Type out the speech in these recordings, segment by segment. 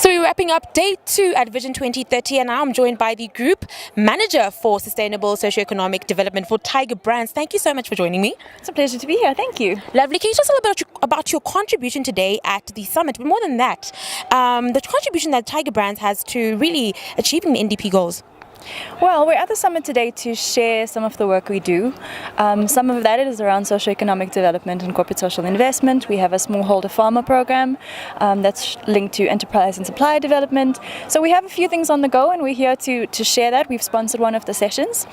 So we're wrapping up day 2 at Vision 2030, and now I'm joined by the Group Manager for Sustainable Socioeconomic Development for Tiger Brands. Thank you so much for joining me. It's a pleasure to be here. Thank you. Lovely. Can you tell us a little bit about your contribution today at the summit? But more than that, the contribution that Tiger Brands has to really achieving the NDP goals. Well, we're at the summit today to share some of the work we do. Some of that is around socioeconomic development and corporate social investment. We have a smallholder farmer program that's linked to enterprise and supplier development. So we have a few things on the go, and we're here to share that. We've sponsored one of the sessions,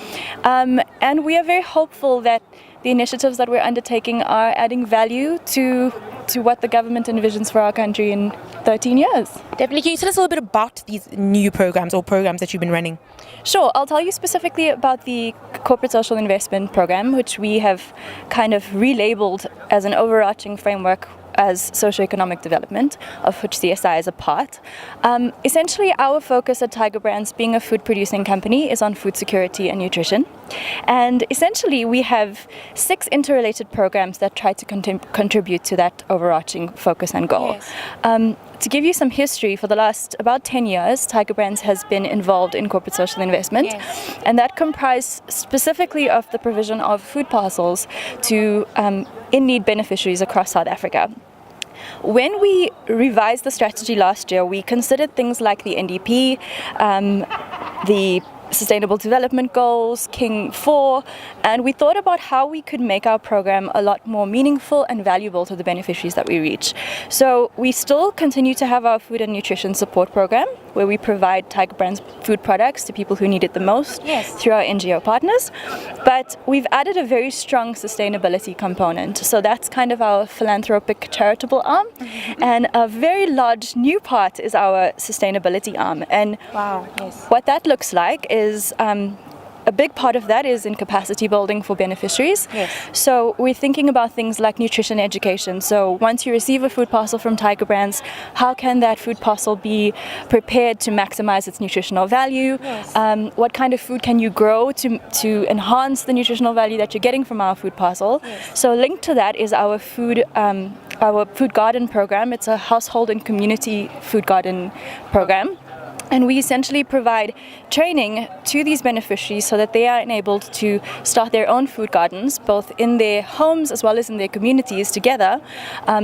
and we are very hopeful that the initiatives that we're undertaking are adding value to what the government envisions for our country in 13 years. Definitely. Can you tell us a little bit about these new programs or programs that you've been running? Sure. I'll tell you specifically about the Corporate Social Investment Program, which we have kind of relabeled as an overarching framework as socioeconomic development, of which CSI is a part. Essentially, our focus at Tiger Brands, being a food producing company, is on food security and nutrition. And essentially, we have 6 interrelated programs that try to contribute to that overarching focus and goal. Yes. To give you some history, for the last about 10 years, Tiger Brands has been involved in corporate social investment, Yes. and that comprised specifically of the provision of food parcels to in-need beneficiaries across South Africa. When we revised the strategy last year, we considered things like the NDP, the Sustainable Development Goals, King 4, and we thought about how we could make our program a lot more meaningful and valuable to the beneficiaries that we reach. So we still continue to have our food and nutrition support program, where we provide Tiger Brands food products to people who need it the most. Yes. Through our NGO partners. But we've added a very strong sustainability component. So that's kind of our philanthropic charitable arm. And a very large new part is our sustainability arm. And Wow. Yes. what that looks like is a big part of that is in capacity building for beneficiaries. Yes. So we're thinking about things like nutrition education. So once you receive a food parcel from Tiger Brands, how can that food parcel be prepared to maximize its nutritional value? Yes. What kind of food can you grow to enhance the nutritional value that you're getting from our food parcel? Yes. So linked to that is our food garden program. It's a household and community food garden program. And we essentially provide training to these beneficiaries so that they are enabled to start their own food gardens, both in their homes as well as in their communities together,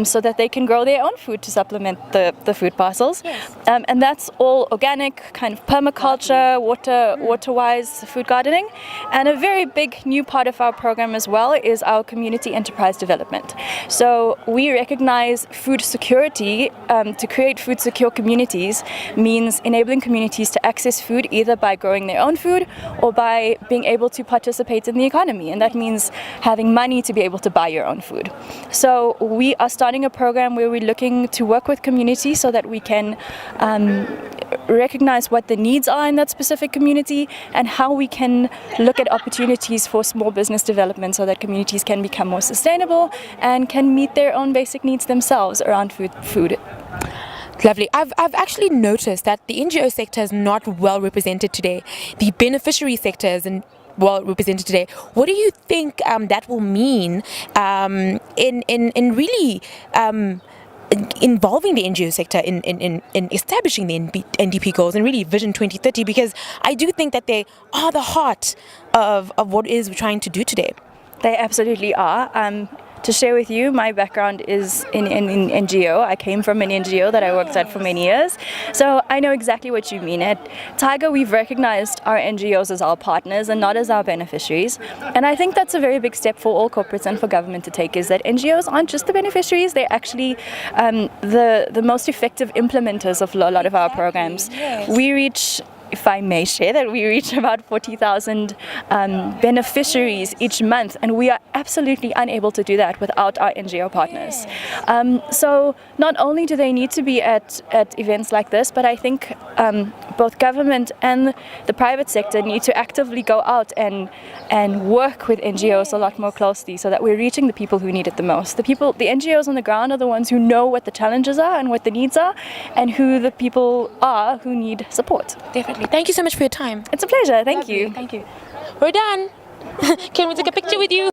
so that they can grow their own food to supplement the food parcels. Yes. And that's all organic, kind of permaculture, water-wise food gardening. And a very big new part of our program as well is our community enterprise development. So we recognize food security. To create food secure communities means enabling communities to access food either by growing their own food or by being able to participate in the economy, and that means having money to be able to buy your own food. So we are starting a program where we're looking to work with communities so that we can recognize what the needs are in that specific community and how we can look at opportunities for small business development so that communities can become more sustainable and can meet their own basic needs themselves around food. Lovely. I've actually noticed that the NGO sector is not well represented today. The beneficiary sector isn't well represented today. What do you think that will mean in really involving the NGO sector in establishing the NDP goals and really Vision 2030? Because I do think that they are the heart of what it is we're trying to do today. They absolutely are. To share with you, my background is in NGO. I came from an NGO that I worked at for many years. So I know exactly what you mean. At Tiger, we've recognized our NGOs as our partners and not as our beneficiaries. And I think that's a very big step for all corporates and for government to take, is that NGOs aren't just the beneficiaries, they're actually the most effective implementers of a lot of our programs. Yes. We reach, if I may share, that we reach about 40,000 beneficiaries each month, and we are absolutely unable to do that without our NGO partners. So not only do they need to be at events like this, but I think both government and the private sector need to actively go out and work with NGOs a lot more closely so that we're reaching the people who need it the most. The NGOs on the ground are the ones who know what the challenges are and what the needs are, and who the people are who need support. Definitely. Thank you so much for your time. It's a pleasure. Thank Lovely. you. Thank you. We're done. Can we take a picture with you?